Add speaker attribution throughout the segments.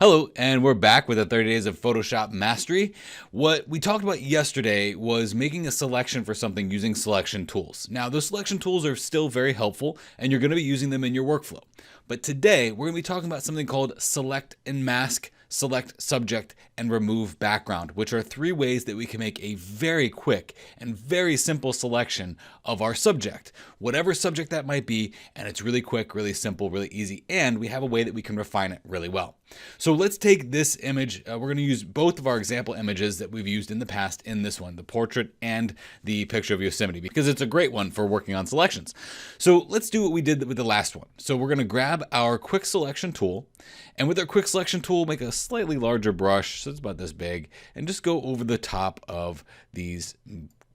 Speaker 1: Hello, and we're back with the 30 Days of Photoshop Mastery. What we talked about yesterday was making a selection for something using selection tools. Now, those selection tools are still very helpful, and you're going to be using them in your workflow. But today, we're going to be talking about something called select and mask, select subject, and remove background, which are three ways that we can make a very quick and very simple selection of our subject, whatever subject that might be, and it's really quick, really simple, really easy, and we have a way that we can refine it really well. So let's take this image. We're going to use both of our example images that we've used in the past in this one, the portrait and the picture of Yosemite, because it's a great one for working on selections. So let's do what we did with the last one. So we're going to grab our quick selection tool, and with our quick selection tool, make a slightly larger brush, so it's about this big, and just go over the top of these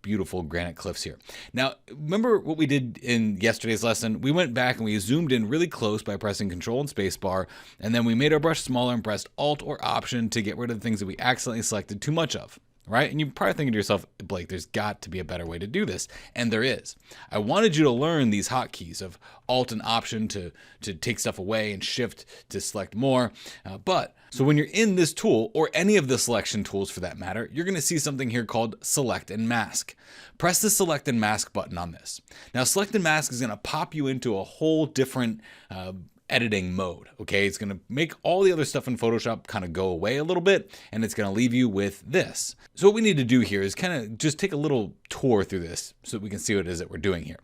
Speaker 1: beautiful granite cliffs here. Now, remember what we did in yesterday's lesson? We went back and we zoomed in really close by pressing Control and Spacebar, and then we made our brush smaller and pressed Alt or Option to get rid of the things that we accidentally selected too much of. Right? And you're probably thinking to yourself, Blake, there's got to be a better way to do this. And there is. I wanted you to learn these hotkeys of Alt and Option to take stuff away and Shift to select more. So when you're in this tool, or any of the selection tools for that matter, you're going to see something here called Select and Mask. Press the Select and Mask button on this. Now, Select and Mask is going to pop you into a whole different editing mode. Okay, it's going to make all the other stuff in Photoshop kind of go away a little bit, and it's going to leave you with this. So what we need to do here is kind of just take a little tour through this so that we can see what it is that we're doing here.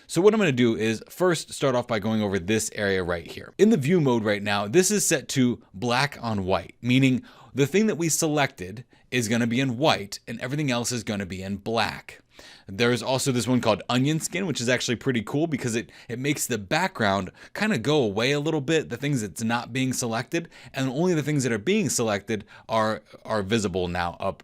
Speaker 1: So what I'm going to do is first start off by going over this area right here. In the view mode right now, this is set to black on white, meaning the thing that we selected is going to be in white and everything else is going to be in black. There's also this one called onion skin, which is actually pretty cool because it makes the background kind of go away a little bit, the things that's not being selected, and only the things that are being selected are visible now up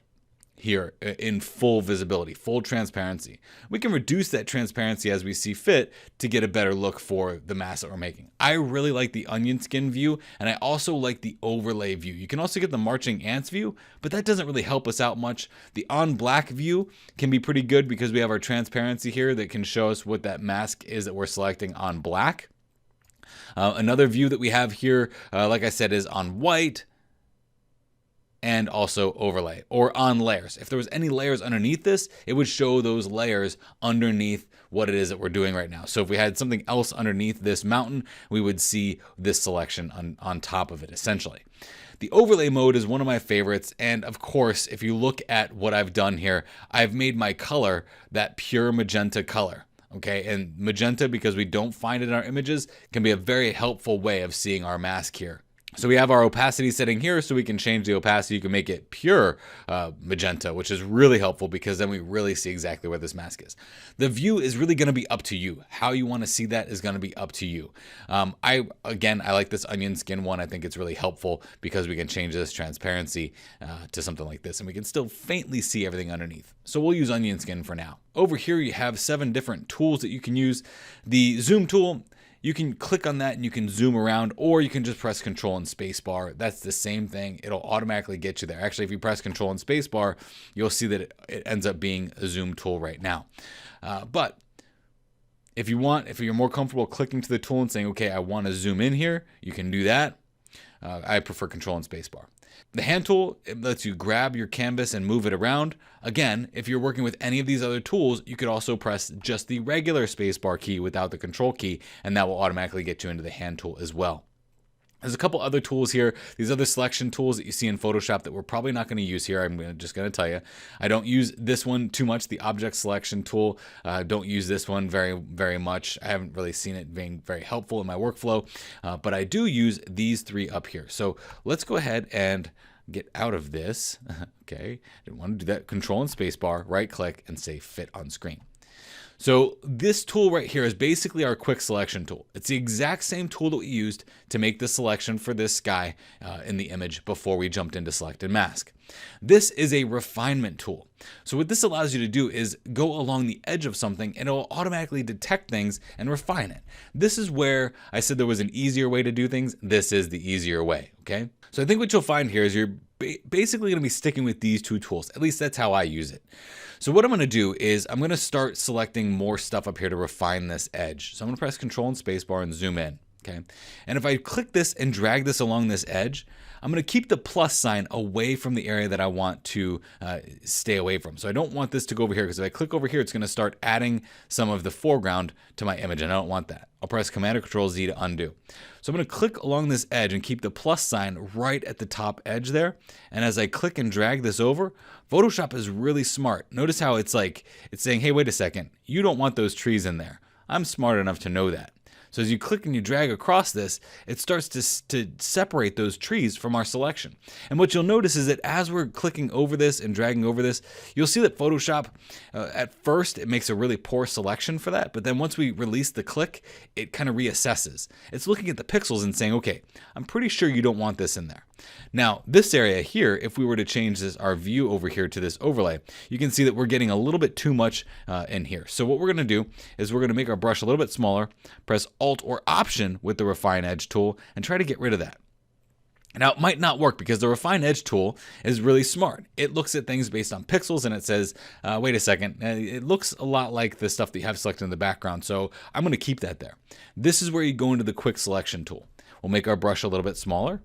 Speaker 1: here in full visibility, full transparency. We can reduce that transparency as we see fit to get a better look for the mask that we're making. I really like the onion skin view, and I also like the overlay view. You can also get the marching ants view, but that doesn't really help us out much. The on black view can be pretty good because we have our transparency here that can show us what that mask is that we're selecting on black. Another view that we have here, like I said, is on white, and also overlay or on layers. If there was any layers underneath this, it would show those layers underneath what it is that we're doing right now. So if we had something else underneath this mountain, we would see this selection on top of it, essentially. The overlay mode is one of my favorites, and of course, if you look at what I've done here, I've made my color that pure magenta color. Okay, and magenta, because we don't find it in our images, can be a very helpful way of seeing our mask here. So we have our opacity setting here, so we can change the opacity. You can make it pure magenta, which is really helpful because then we really see exactly where this mask is. The view is really going to be up to you. How you want to see that is going to be up to you. I like this onion skin one. I think it's really helpful because we can change this transparency to something like this, and we can still faintly see everything underneath. So we'll use onion skin for now. Over here, you have 7 different tools that you can use. The zoom tool, you can click on that and you can zoom around, or you can just press Control and Spacebar. That's the same thing. It'll automatically get you there. Actually, if you press Control and Spacebar, you'll see that it ends up being a zoom tool right now. But if you're more comfortable clicking to the tool and saying, okay, I want to zoom in here, you can do that. I prefer Control and Spacebar. The hand tool, it lets you grab your canvas and move it around. Again, if you're working with any of these other tools, you could also press just the regular spacebar key without the control key, and that will automatically get you into the hand tool as well. There's a couple other tools here, these other selection tools that you see in Photoshop that we're probably not going to use here. I'm just going to tell you, I don't use this one too much, the object selection tool. Don't use this one very, very much. I haven't really seen it being very helpful in my workflow, but I do use these 3 up here. So let's go ahead and get out of this. Okay, didn't want to do that. Control and Spacebar, right click, and say Fit on Screen. So this tool right here is basically our quick selection tool. It's the exact same tool that we used to make the selection for this guy in the image before we jumped into select and mask. This is a refinement tool. So what this allows you to do is go along the edge of something and it will automatically detect things and refine it. This is where I said there was an easier way to do things. This is the easier way, okay? So I think what you'll find here is you're basically going to be sticking with these 2 tools. At least that's how I use it. So what I'm going to do is I'm going to start selecting more stuff up here to refine this edge. So I'm going to press Control and Spacebar and zoom in. Okay. And if I click this and drag this along this edge, I'm going to keep the plus sign away from the area that I want to stay away from. So I don't want this to go over here, because if I click over here, it's going to start adding some of the foreground to my image, and I don't want that. I'll press Command or Control Z to undo. So I'm going to click along this edge and keep the plus sign right at the top edge there. And as I click and drag this over, Photoshop is really smart. Notice how it's saying, hey, wait a second, you don't want those trees in there. I'm smart enough to know that. So as you click and you drag across this, it starts to separate those trees from our selection. And what you'll notice is that as we're clicking over this and dragging over this, you'll see that Photoshop, at first, it makes a really poor selection for that. But then once we release the click, it kind of reassesses. It's looking at the pixels and saying, okay, I'm pretty sure you don't want this in there. Now, this area here, if we were to change our view over here to this overlay, you can see that we're getting a little bit too much in here. So what we're going to do is we're going to make our brush a little bit smaller, press Alt or Option with the Refine Edge tool, and try to get rid of that. Now, it might not work because the Refine Edge tool is really smart. It looks at things based on pixels, and it says, wait a second, it looks a lot like the stuff that you have selected in the background, so I'm going to keep that there. This is where you go into the Quick Selection tool. We'll make our brush a little bit smaller,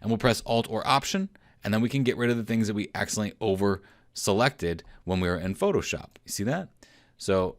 Speaker 1: and we'll press Alt or Option, and then we can get rid of the things that we accidentally over selected when we were in Photoshop. You see that? So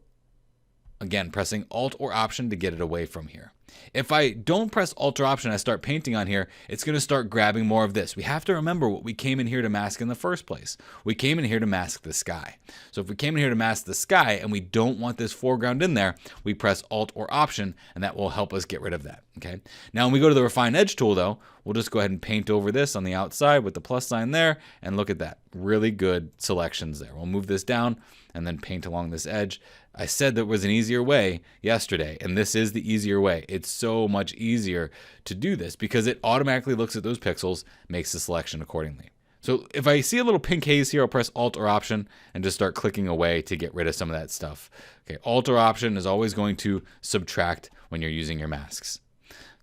Speaker 1: again, pressing Alt or Option to get it away from here. If I don't press Alt or Option, I start painting on here, it's going to start grabbing more of this. We have to remember what we came in here to mask in the first place. We came in here to mask the sky. So if we came in here to mask the sky and we don't want this foreground in there, we press Alt or Option, and that will help us get rid of that. Okay. Now when we go to the Refine Edge tool though, we'll just go ahead and paint over this on the outside with the plus sign there, and look at that. Really good selections there. We'll move this down and then paint along this edge. I said there was an easier way yesterday, and this is the easier way. It's so much easier to do this because it automatically looks at those pixels, makes the selection accordingly. So if I see a little pink haze here, I'll press Alt or Option and just start clicking away to get rid of some of that stuff. Okay, Alt or Option is always going to subtract when you're using your masks.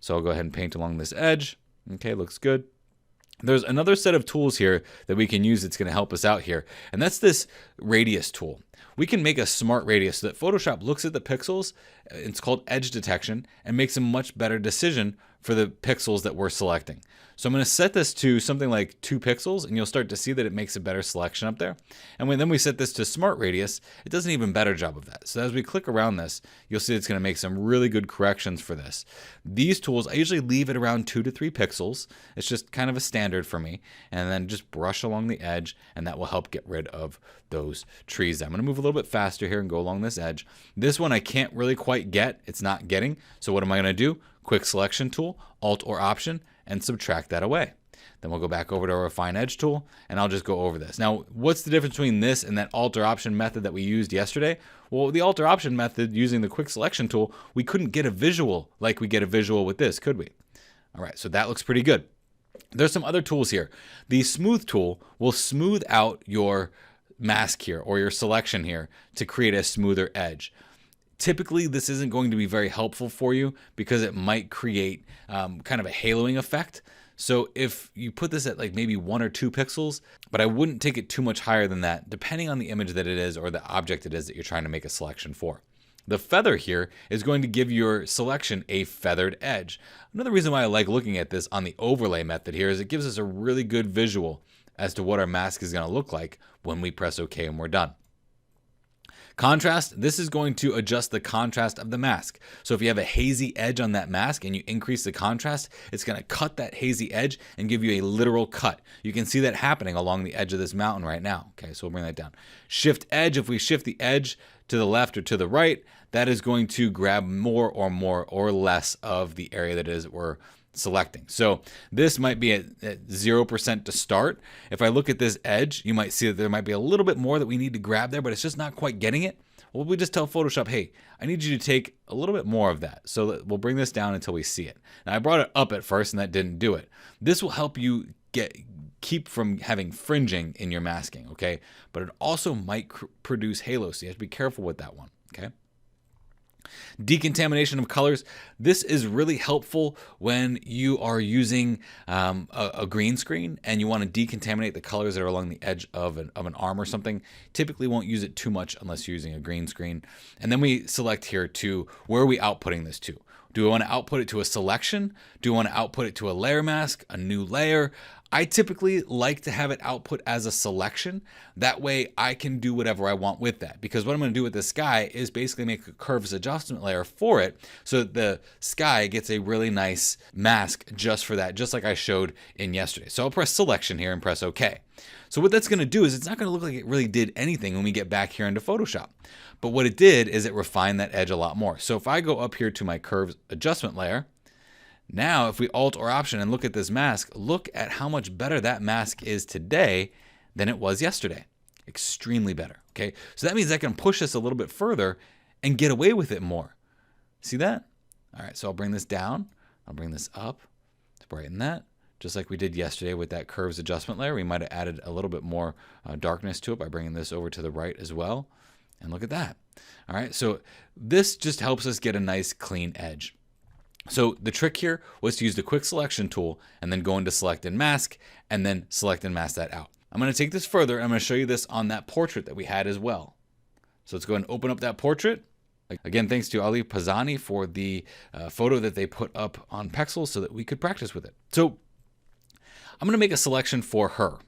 Speaker 1: So I'll go ahead and paint along this edge. Okay, looks good. There's another set of tools here that we can use that's going to help us out here, and that's this radius tool. We can make a smart radius so that Photoshop looks at the pixels, it's called edge detection, and makes a much better decision for the pixels that we're selecting. So I'm going to set this to something like 2 pixels, and you'll start to see that it makes a better selection up there. And then we set this to Smart Radius, it does an even better job of that. So as we click around this, you'll see it's going to make some really good corrections for this. These tools, I usually leave it around 2 to 3 pixels. It's just kind of a standard for me. And then just brush along the edge, and that will help get rid of those trees. I'm going to move a little bit faster here and go along this edge. This one I can't really quite get. It's not getting. So what am I going to do? Quick Selection tool, Alt or Option, and subtract that away. Then we'll go back over to our Refine Edge tool, and I'll just go over this. Now, what's the difference between this and that Alt or Option method that we used yesterday? Well, the Alt or Option method using the Quick Selection tool, we couldn't get a visual like we get a visual with this, could we? All right, so that looks pretty good. There's some other tools here. The Smooth tool will smooth out your mask here or your selection here to create a smoother edge. Typically, this isn't going to be very helpful for you because it might create kind of a haloing effect. So if you put this at like maybe 1 or 2 pixels, but I wouldn't take it too much higher than that, depending on the image that it is or the object it is that you're trying to make a selection for. The feather here is going to give your selection a feathered edge. Another reason why I like looking at this on the overlay method here is it gives us a really good visual as to what our mask is going to look like when we press OK and we're done. Contrast, this is going to adjust the contrast of the mask. So if you have a hazy edge on that mask and you increase the contrast, it's going to cut that hazy edge and give you a literal cut. You can see that happening along the edge of this mountain right now. Okay, so we'll bring that down. Shift edge, if we shift the edge to the left or to the right, that is going to grab more or less of the area that is we're selecting. So this might be at 0% to start. If I look at this edge, you might see that there might be a little bit more that we need to grab there, but it's just not quite getting it. Well, we just tell Photoshop, hey, I need you to take a little bit more of that. So we'll bring this down until we see it. Now I brought it up at first and that didn't do it. This will help you keep from having fringing in your masking, okay? But it also might produce halos, so you have to be careful with that one, okay? Decontamination of colors. This is really helpful when you are using a green screen and you want to decontaminate the colors that are along the edge of an arm or something. Typically won't use it too much unless you're using a green screen. And then we select here to where are we outputting this to. Do I want to output it to a selection? Do I want to output it to a layer mask, a new layer? I typically like to have it output as a selection. That way I can do whatever I want with that. Because what I'm going to do with the sky is basically make a curves adjustment layer for it so that the sky gets a really nice mask just for that, just like I showed in yesterday. So I'll press selection here and press OK. So what that's going to do is it's not going to look like it really did anything when we get back here into Photoshop. But what it did is it refined that edge a lot more. So if I go up here to my curves adjustment layer, now, if we Alt or Option and look at this mask, look at how much better that mask is today than it was yesterday. Extremely better, okay? So that means I can push this a little bit further and get away with it more. See that? All right, so I'll bring this down. I'll bring this up to brighten that. Just like we did yesterday with that curves adjustment layer, we might have added a little bit more darkness to it by bringing this over to the right as well. And look at that. All right, so this just helps us get a nice clean edge. So the trick here was to use the quick selection tool and then go into select and mask and then select and mask that out. I'm going to take this further and I'm going to show you this on that portrait that we had as well. So let's go ahead and open up that portrait. Again, thanks to Ali Pazani for the photo that they put up on Pexels so that we could practice with it. So I'm going to make a selection for her.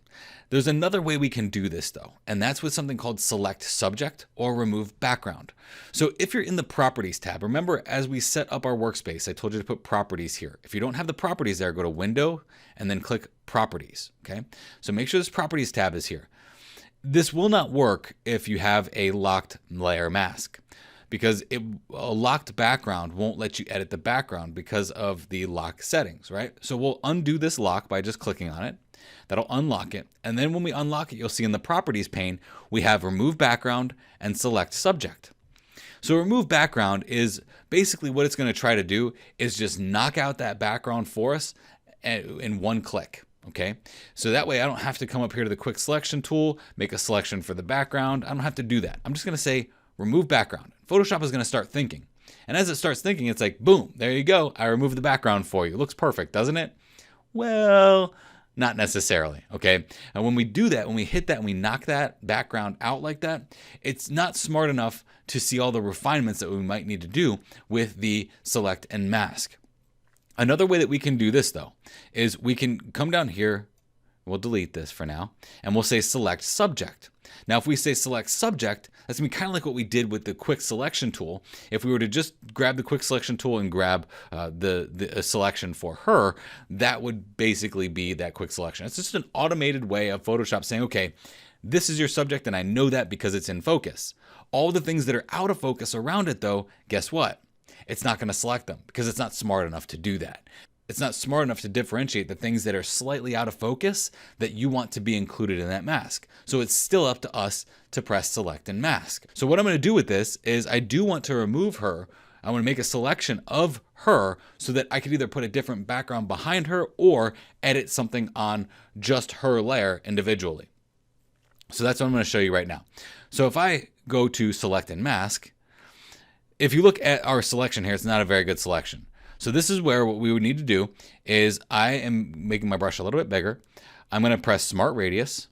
Speaker 1: There's another way we can do this though, and that's with something called select subject or remove background. So if you're in the properties tab, remember as we set up our workspace, I told you to put properties here. If you don't have the properties there, go to window and then click properties, okay? So make sure this properties tab is here. This will not work if you have a locked layer mask because a locked background won't let you edit the background because of the lock settings, right? So we'll undo this lock by just clicking on it. That'll unlock it. And then when we unlock it, you'll see in the properties pane, we have remove background and select subject. So remove background is basically what it's going to try to do is just knock out that background for us in one click. Okay. So that way I don't have to come up here to the quick selection tool, make a selection for the background. I don't have to do that. I'm just going to say remove background. Photoshop is going to start thinking. And as it starts thinking, it's like, boom, there you go. I removed the background for you. It looks perfect, doesn't it? Well, not necessarily, okay? And when we do that, when we hit that and we knock that background out like that, it's not smart enough to see all the refinements that we might need to do with the select and mask. Another way that we can do this though, is we can come down here, we'll delete this for now, and we'll say select subject. Now, if we say select subject, that's gonna be kind of like what we did with the quick selection tool. If we were to just grab the quick selection tool and grab the selection for her, that would basically be that quick selection. It's just an automated way of Photoshop saying, okay, this is your subject and I know that because it's in focus. All the things that are out of focus around it though, guess what? It's not gonna select them because it's not smart enough to do that. It's not smart enough to differentiate the things that are slightly out of focus that you want to be included in that mask. So it's still up to us to press select and mask. So what I'm going to do with this is I do want to remove her. I want to make a selection of her so that I could either put a different background behind her or edit something on just her layer individually. So that's what I'm going to show you right now. So if I go to select and mask, if you look at our selection here, it's not a very good selection. So this is where what we would need to do is I am making my brush a little bit bigger. I'm going to press Smart Radius.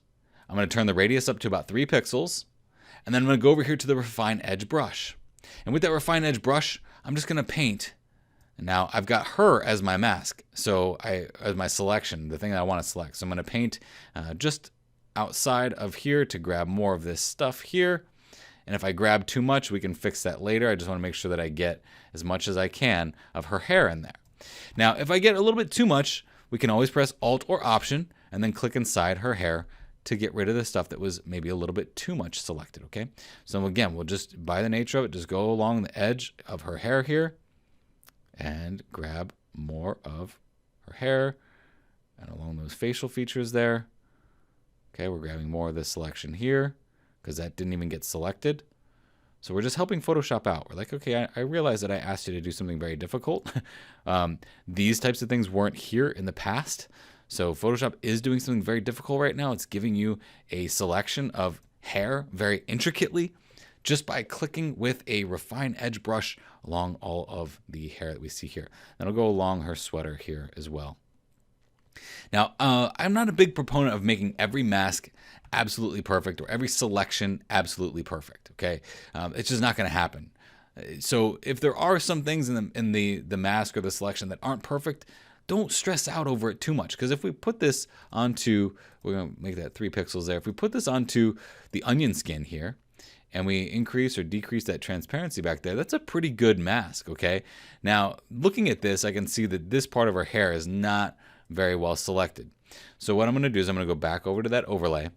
Speaker 1: I'm going to turn the radius up to about 3 pixels. And then I'm going to go over here to the Refine Edge brush. And with that Refine Edge brush, I'm just going to paint. And now I've got her as my mask. So as my selection, the thing that I want to select. So I'm going to paint just outside of here to grab more of this stuff here. And if I grab too much, we can fix that later. I just want to make sure that I get as much as I can of her hair in there. Now, if I get a little bit too much, we can always press Alt or Option and then click inside her hair to get rid of the stuff that was maybe a little bit too much selected, okay? So again, we'll just, by the nature of it, just go along the edge of her hair here and grab more of her hair and along those facial features there. Okay, we're grabbing more of this selection here, because that didn't even get selected. So we're just helping Photoshop out. We're like, okay, I realize that I asked you to do something very difficult. These types of things weren't here in the past. So Photoshop is doing something very difficult right now. It's giving you a selection of hair very intricately just by clicking with a Refine Edge brush along all of the hair that we see here. That'll go along her sweater here as well. Now, I'm not a big proponent of making every mask absolutely perfect or every selection absolutely perfect, okay? It's just not going to happen. So if there are some things in the mask or the selection that aren't perfect, don't stress out over it too much. Because if we put this onto, we're going to make that 3 pixels there. If we put this onto the onion skin here, and we increase or decrease that transparency back there, that's a pretty good mask, okay? Now, looking at this, I can see that this part of her hair is not very well selected. So what I'm going to do is I'm going to go back over to that overlay. I'm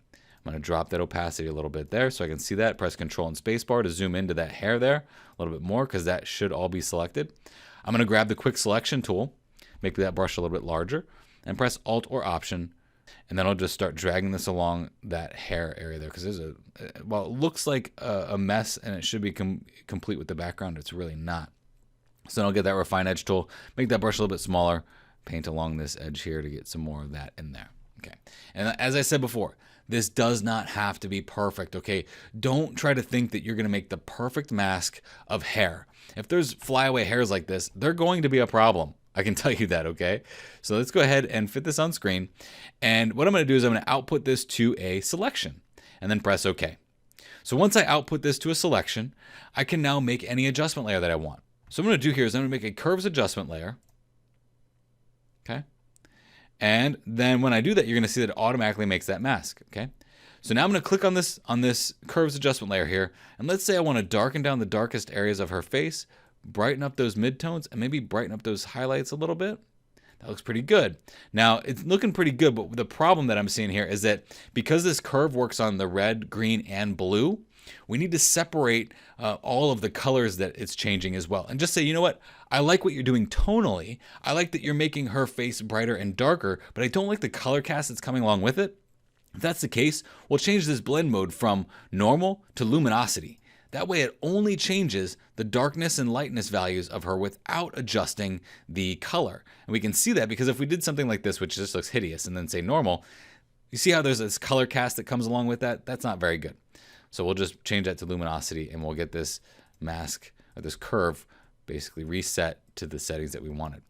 Speaker 1: going to drop that opacity a little bit there so I can see that. Press Control and Spacebar to zoom into that hair there a little bit more, because that should all be selected. I'm going to grab the Quick Selection tool, make that brush a little bit larger, and press Alt or Option, and then I'll just start dragging this along that hair area there, because there's well, it looks like a mess and it should be complete with the background. It's really not. So then I'll get that Refine Edge tool, make that brush a little bit smaller, paint along this edge here to get some more of that in there. Okay. And as I said before, this does not have to be perfect, okay? Don't try to think that you're going to make the perfect mask of hair. If there's flyaway hairs like this, they're going to be a problem. I can tell you that, okay? So let's go ahead and fit this on screen. And what I'm going to do is I'm going to output this to a selection and then press OK. So once I output this to a selection, I can now make any adjustment layer that I want. So what I'm going to do here is I'm going to make a curves adjustment layer. Okay? And then when I do that, you're going to see that it automatically makes that mask, okay? So now I'm going to click on this curves adjustment layer here, and let's say I want to darken down the darkest areas of her face, brighten up those midtones, and maybe brighten up those highlights a little bit. That looks pretty good. Now, it's looking pretty good, but the problem that I'm seeing here is that because this curve works on the red, green, and blue, we need to separate all of the colors that it's changing as well. And just say, you know what? I like what you're doing tonally. I like that you're making her face brighter and darker, but I don't like the color cast that's coming along with it. If that's the case, we'll change this blend mode from normal to luminosity. That way it only changes the darkness and lightness values of her without adjusting the color. And we can see that because if we did something like this, which just looks hideous, and then say normal, you see how there's this color cast that comes along with that? That's not very good. So we'll just change that to luminosity and we'll get this mask, or this curve, basically reset to the settings that we wanted.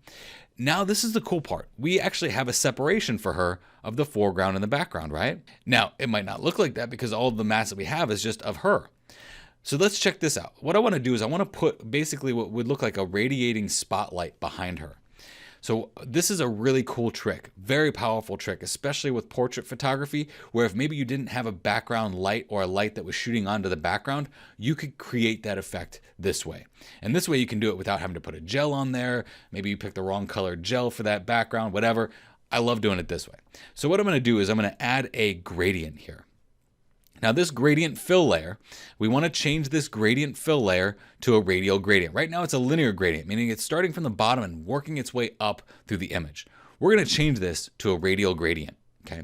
Speaker 1: Now this is the cool part. We actually have a separation for her of the foreground and the background, right? Now it might not look like that because all of the mask that we have is just of her. So let's check this out. What I want to do is I want to put basically what would look like a radiating spotlight behind her. So this is a really cool trick, very powerful trick, especially with portrait photography, where if maybe you didn't have a background light or a light that was shooting onto the background, you could create that effect this way. And this way you can do it without having to put a gel on there. Maybe you picked the wrong colored gel for that background, whatever. I love doing it this way. So what I'm going to do is I'm going to add a gradient here. Now this gradient fill layer, we want to change this gradient fill layer to a radial gradient. Right now it's a linear gradient, meaning it's starting from the bottom and working its way up through the image. We're going to change this to a radial gradient, okay?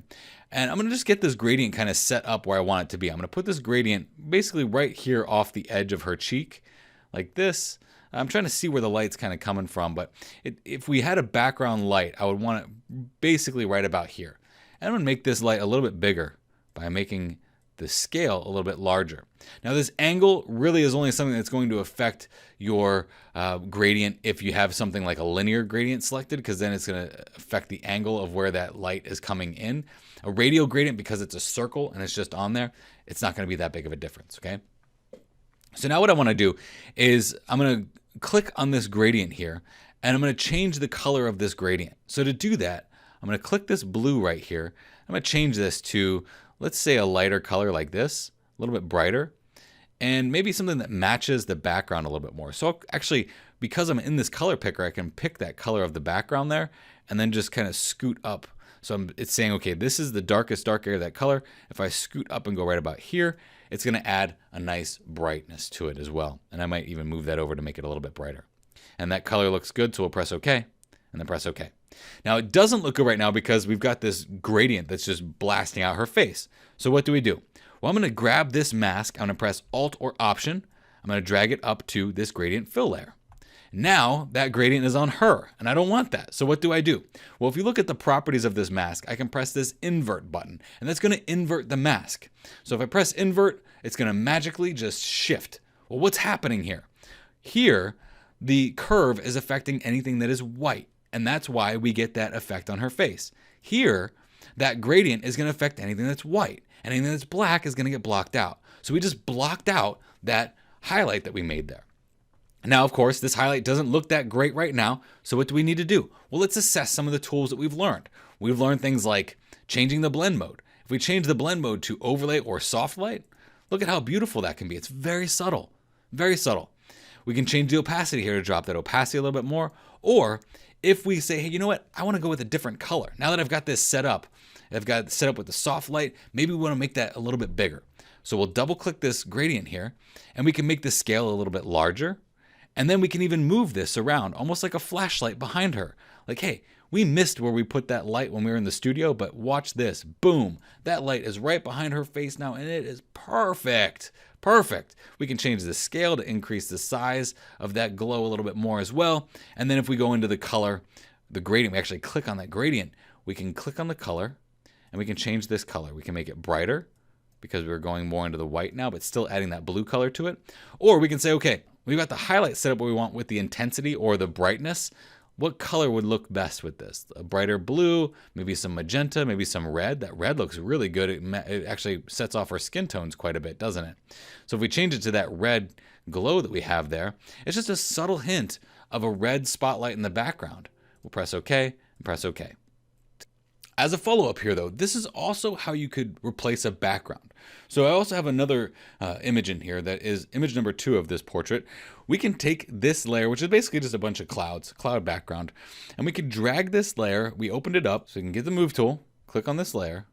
Speaker 1: And I'm going to just get this gradient kind of set up where I want it to be. I'm going to put this gradient basically right here off the edge of her cheek, like this. I'm trying to see where the light's kind of coming from, but if we had a background light, I would want it basically right about here. And I'm going to make this light a little bit bigger by making the scale a little bit larger. Now this angle really is only something that's going to affect your gradient if you have something like a linear gradient selected, because then it's going to affect the angle of where that light is coming in. A radial gradient, because it's a circle and it's just on there, it's not going to be that big of a difference, okay? So now what I want to do is I'm going to click on this gradient here and I'm going to change the color of this gradient. So to do that, I'm going to click this blue right here. I'm going to change this to, let's say, a lighter color like this, a little bit brighter, and maybe something that matches the background a little bit more. So actually, because I'm in this color picker, I can pick that color of the background there and then just kind of scoot up. So it's saying, okay, this is the darkest dark area of that color. If I scoot up and go right about here, it's going to add a nice brightness to it as well. And I might even move that over to make it a little bit brighter. And that color looks good, so we'll press OK and then press OK. Now it doesn't look good right now because we've got this gradient that's just blasting out her face. So what do we do? Well, I'm going to grab this mask. I'm going to press Alt or Option. I'm going to drag it up to this gradient fill layer. Now that gradient is on her and I don't want that. So what do I do? Well, if you look at the properties of this mask, I can press this invert button and that's going to invert the mask. So if I press invert, it's going to magically just shift. Well, what's happening here? Here, the curve is affecting anything that is white. And that's why we get that effect on her face. Here, that gradient is going to affect anything that's white. Anything that's black is going to get blocked out. So we just blocked out that highlight that we made there. Now, of course, this highlight doesn't look that great right now, so what do we need to do? Well, let's assess some of the tools that we've learned. We've learned things like changing the blend mode. If we change the blend mode to overlay or soft light, look at how beautiful that can be. It's very subtle, very subtle. We can change the opacity here to drop that opacity a little bit more, or if we say, hey, you know what? I want to go with a different color. Now that I've got this set up, I've got it set up with the soft light, maybe we want to make that a little bit bigger. So we'll double click this gradient here, and we can make the scale a little bit larger. And then we can even move this around, almost like a flashlight behind her. Like, hey, we missed where we put that light when we were in the studio, but watch this. Boom. That light is right behind her face now, and it is perfect. Perfect. We can change the scale to increase the size of that glow a little bit more as well. And then if we go into the color, the gradient, we actually click on that gradient. We can click on the color, and we can change this color. We can make it brighter because we're going more into the white now, but still adding that blue color to it. Or we can say, okay, we've got the highlight set up what we want with the intensity or the brightness. What color would look best with this? A brighter blue, maybe some magenta, maybe some red. That red looks really good. It actually sets off our skin tones quite a bit, doesn't it? So if we change it to that red glow that we have there, it's just a subtle hint of a red spotlight in the background. We'll press OK and press OK. As a follow-up here, though, this is also how you could replace a background. So I also have another image in here that is image number 2 of this portrait. We can take this layer, which is basically just a bunch of clouds, cloud background, and we can drag this layer. We opened it up, so we can get the move tool, click on this layer,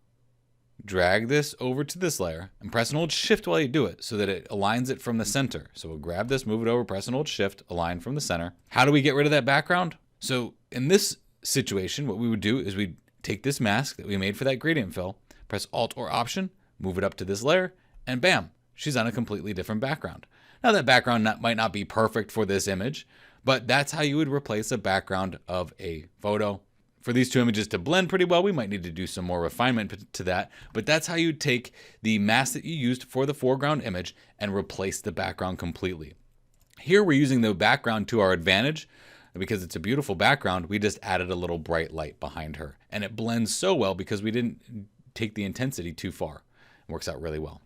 Speaker 1: drag this over to this layer, and press and hold shift while you do it so that it aligns it from the center. So we'll grab this, move it over, press and hold shift, align from the center. How do we get rid of that background? So in this situation, what we would do is we'd take this mask that we made for that gradient fill, press Alt or Option, move it up to this layer, and bam, she's on a completely different background. Now that background might not be perfect for this image, but that's how you would replace a background of a photo. For these two images to blend pretty well, we might need to do some more refinement to that, but that's how you take the mask that you used for the foreground image and replace the background completely. Here we're using the background to our advantage. Because it's a beautiful background, we just added a little bright light behind her. And it blends so well because we didn't take the intensity too far. It works out really well.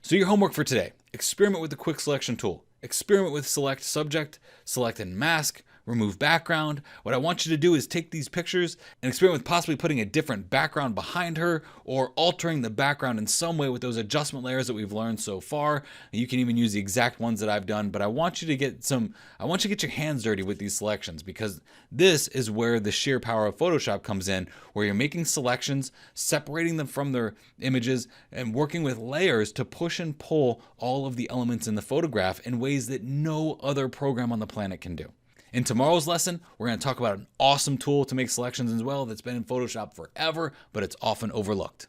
Speaker 1: So your homework for today, experiment with the quick selection tool. Experiment with select subject, select and mask, remove background. What I want you to do is take these pictures and experiment with possibly putting a different background behind her or altering the background in some way with those adjustment layers that we've learned so far. You can even use the exact ones that I've done, but I want you to get your hands dirty with these selections because this is where the sheer power of Photoshop comes in, where you're making selections, separating them from their images, and working with layers to push and pull all of the elements in the photograph in ways that no other program on the planet can do. In tomorrow's lesson, we're going to talk about an awesome tool to make selections as well that's been in Photoshop forever, but it's often overlooked.